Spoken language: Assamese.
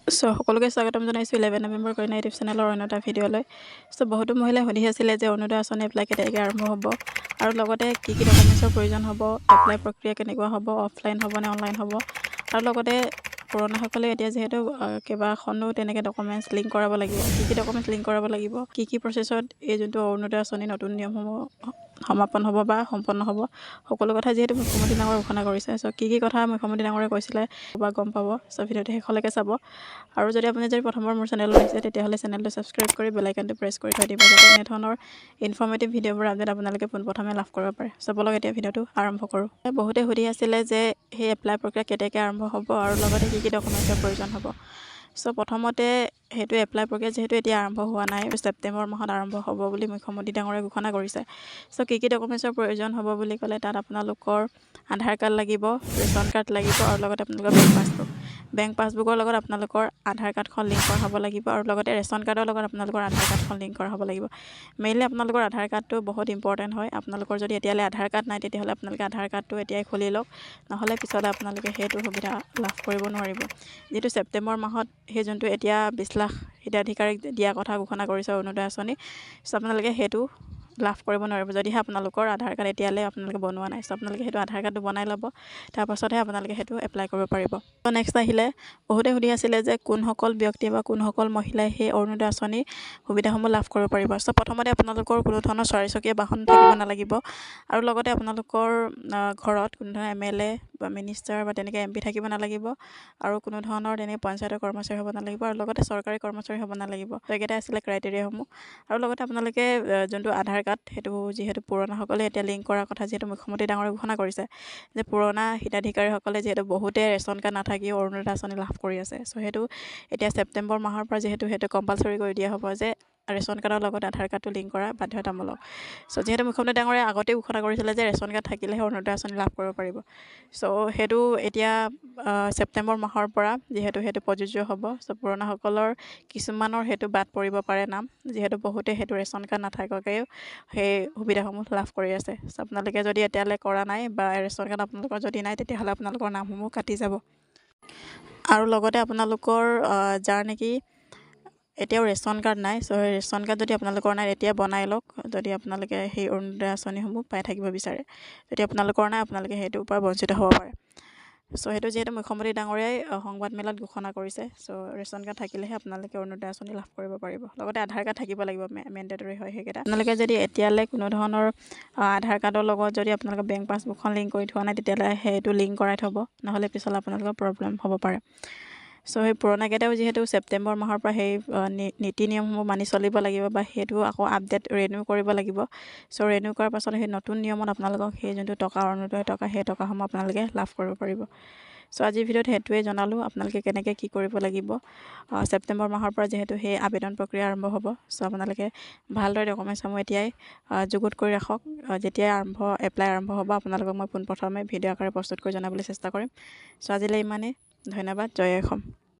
সকলোকে স্বাগতম জনাইছোঁ 11 নৱেম্বৰ কন্যা ইউটিউব চেনেলৰ অন্য এটা ভিডিঅ'লৈ। বহুতো মহিলাই সুধি আছিলে যে অৰুণোদয় আঁচনি এপ্লাই কেতিয়াকৈ আৰম্ভ হ'ব আৰু লগতে কি ডকুমেণ্টছৰ প্ৰয়োজন হ'ব, এপ্লাই প্ৰক্ৰিয়া কেনেকুৱা হ'ব, অফলাইন হ'ব নে অনলাইন হ'ব, আৰু লগতে পুৰণাসকলে এতিয়া যিহেতু কেইবাখনো তেনেকৈ ডকুমেণ্টছ লিংক কৰাব লাগিব, কি ডকুমেণ্টছ লিংক কৰাব লাগিব, কি প্ৰচেছত এই যোনটো অৰুণোদয় আঁচনি নতুন নিয়মসমূহ সমাপন হ'ব বা সম্পন্ন হ'ব, সকলো কথা যিহেতু মুখ্যমন্ত্ৰী ডাঙৰে ঘোষণা কৰিছে। কি কথা মুখ্যমন্ত্ৰী ডাঙৰে কৈছিলে বা গম পাব। ভিডিঅ'টো শেষলৈকে চাব। আৰু যদি আপুনি প্ৰথমবাৰ মোৰ চেনেললৈ আহিছে তেতিয়াহ'লে চেনেলটো ছাবস্ক্ৰাইব কৰি বেল আইকনটো প্ৰেছ কৰি থৈ দিব, যাতে এনেধৰণৰ ইনফৰ্মেটিভ ভিডিঅ'বোৰ আপডেট আপোনালোকে পোনপ্ৰথমে লাভ কৰিব পাৰে। ব'লক এতিয়া ভিডিঅ'টো আৰম্ভ কৰোঁ। বহুতে সুধি আছিলে যে সেই এপ্লাই প্ৰক্ৰিয়া কেতিয়াকৈ আৰম্ভ হ'ব আৰু লগতে কি ডকুমেণ্টছৰ প্ৰয়োজন হ'ব। প্ৰথমতে সেইটো এপ্লাই প্ৰক্ৰিয়া যিহেতু এতিয়া আৰম্ভ হোৱা নাই, ছেপ্টেম্বৰ মাহত আৰম্ভ হ'ব বুলি মুখ্যমন্ত্ৰী ডাঙৰে ঘোষণা কৰিছে। কি ডকুমেণ্টছৰ প্ৰয়োজন হ'ব বুলি ক'লে তাত আপোনালোকৰ আধাৰ কাৰ্ড লাগিব, ৰেচন কাৰ্ড লাগিব আৰু লগতে আপোনালোকৰ বেংক পাছবুকৰ লগত আপোনালোকৰ আধাৰ কাৰ্ডখন লিংক কৰা হ'ব লাগিব আৰু লগতে ৰেচন কাৰ্ডৰ লগত আপোনালোকৰ আধাৰ কাৰ্ডখন লিংক কৰা হ'ব লাগিব। মেইনলি আপোনালোকৰ আধাৰ কাৰ্ডটো বহুত ইম্পৰ্টেণ্ট হয়। আপোনালোকৰ যদি এতিয়ালৈ আধাৰ কাৰ্ড নাই তেতিয়াহ'লে আপোনালোকে আধাৰ কাৰ্ডটো এতিয়াই খুলি লওক, নহ'লে পিছলৈ আপোনালোকে সেইটো সুবিধা লাভ কৰিব নোৱাৰিব। যিহেতু ছেপ্টেম্বৰ মাহত সেই যোনটো এতিয়া 20 লাখ হিতাধিকাৰীক দিয়া কথা ঘোষণা কৰিছে অৰুণোদয় আঁচনি, আপোনালোকে সেইটো লাভ কৰিব নোৱাৰিব যদিহে আপোনালোকৰ আধাৰ কাৰ্ড এতিয়ালৈ আপোনালোকে বনোৱা নাই। আপোনালোকে সেইটো আধাৰ কাৰ্ডটো বনাই ল'ব, তাৰপাছতহে আপোনালোকে সেইটো এপ্লাই কৰিব পাৰিব। নেক্সট আহিলে বহুতে সুধি আছিলে যে কোনসকল ব্যক্তি বা কোনসকল মহিলাই সেই অৰুণোদয় আঁচনিৰ সুবিধাসমূহ লাভ কৰিব পাৰিব। প্ৰথমতে আপোনালোকৰ কোনো ধৰণৰ চাৰিচকীয়া বাহন থাকিব নালাগিব আৰু লগতে আপোনালোকৰ ঘৰত কোনো ধৰণৰ MLA বা মিনিষ্টাৰ বা তেনেকৈ MP থাকিব নালাগিব আৰু কোনো ধৰণৰ তেনেকৈ পঞ্চায়তৰ কৰ্মচাৰী হ'ব নালাগিব আৰু লগতে চৰকাৰী কৰ্মচাৰী হ'ব নালাগিব। এইকেইটাই আছিলে ক্ৰাইটেৰিয়াসমূহ। আৰু লগতে আপোনালোকে যোনটো আধাৰ কাৰ্ড সেইটো যিহেতু পুৰণাসকলে এতিয়া লিংক কৰাৰ কথা যিহেতু মুখ্যমন্ত্ৰী ডাঙৰে ঘোষণা কৰিছে যে পুৰণা হিতাধিকাৰীসকলে যিহেতু বহুতে ৰেচন কাৰ্ড নাথাকিও অৰুণোদয় আঁচনি লাভ কৰি আছে। সেইটো এতিয়া ছেপ্টেম্বৰ মাহৰ পৰা যিহেতু সেইটো কম্পালচৰি কৰি দিয়া হ'ব যে ৰেচন কাৰ্ডৰ লগত আধাৰ কাৰ্ডটো লিংক কৰা বাধ্যতামূলক। যিহেতু মুখ্যমন্ত্ৰী ডাঙৰে আগতেই ঘোষণা কৰিছিলে যে ৰেচন কাৰ্ড থাকিলেহে অৰুণোদয় আঁচনি লাভ কৰিব পাৰিব। সেইটো এতিয়া ছেপ্টেম্বৰ মাহৰ পৰা যিহেতু সেইটো প্ৰযোজ্য হ'ব। পুৰণাসকলৰ কিছুমানৰ সেইটো বাদ পৰিব পাৰে নাম, যিহেতু বহুতে সেইটো ৰেচন কাৰ্ড নাথাককেও সেই সুবিধাসমূহ লাভ কৰি আছে। আপোনালোকে যদি এতিয়ালৈ কৰা নাই বা ৰেচন কাৰ্ড আপোনালোকৰ যদি নাই তেতিয়াহ'লে আপোনালোকৰ নামসমূহ কাটি যাব। আৰু লগতে আপোনালোকৰ যাৰ নেকি এতিয়াও ৰেচন কাৰ্ড নাই, ৰেচন কাৰ্ড যদি আপোনালোকৰ নাই এতিয়া বনাই লওক, যদি আপোনালোকে সেই অৰুণোদয় আঁচনিসমূহ পাই থাকিব বিচাৰে। যদি আপোনালোকৰ নাই আপোনালোকে সেইটোৰ পৰা বঞ্চিত হ'ব পাৰে। সেইটো যিহেতু মুখ্যমন্ত্ৰী ডাঙৰীয়াই সংবাদমেলত ঘোষণা কৰিছে। ৰেচন কাৰ্ড থাকিলেহে আপোনালোকে অৰুণোদয় আঁচনি লাভ কৰিব পাৰিব। লগতে আধাৰ কাৰ্ড থাকিব লাগিব, মেণ্ডেটৰী হয় সেইকেইটা। আপোনালোকে যদি এতিয়ালৈ কোনো ধৰণৰ আধাৰ কাৰ্ডৰ লগত যদি আপোনালোকৰ বেংক পাছবুকখন লিংক কৰি থোৱা নাই তেতিয়াহ'লে সেইটো লিংক কৰাই থ'ব, নহ'লে পিছলৈ আপোনালোকৰ প্ৰব্লেম হ'ব পাৰে। সেই পুৰণাকেইটাও যিহেতু ছেপ্টেম্বৰ মাহৰ পৰা সেই নীতি নিয়মসমূহ মানি চলিব লাগিব বা সেইটো আকৌ আপডেট ৰিনিউ কৰিব লাগিব। ৰিনিউ কৰাৰ পাছত সেই নতুন নিয়মত আপোনালোকক সেই যোনটো টকা অৰুণোদয় টকা সেই টকাসমূহ আপোনালোকে লাভ কৰিব পাৰিব। আজিৰ ভিডিঅ'ত সেইটোৱে জনালোঁ আপোনালোকে কেনেকৈ কি কৰিব লাগিব। ছেপ্টেম্বৰ মাহৰ পৰা যিহেতু সেই আবেদন প্ৰক্ৰিয়া আৰম্ভ হ'ব, আপোনালোকে ভালদৰে ডকুমেণ্টছসমূহ এতিয়াই যুগুত কৰি ৰাখক। যেতিয়াই এপ্লাই আৰম্ভ হ'ব আপোনালোকক মই পোনপ্ৰথমে ভিডিঅ' আকাৰে প্ৰস্তুত কৰি জনাবলৈ চেষ্টা কৰিম। আজিলৈ ইমানেই। ধন্যবাদ। জয় অসম।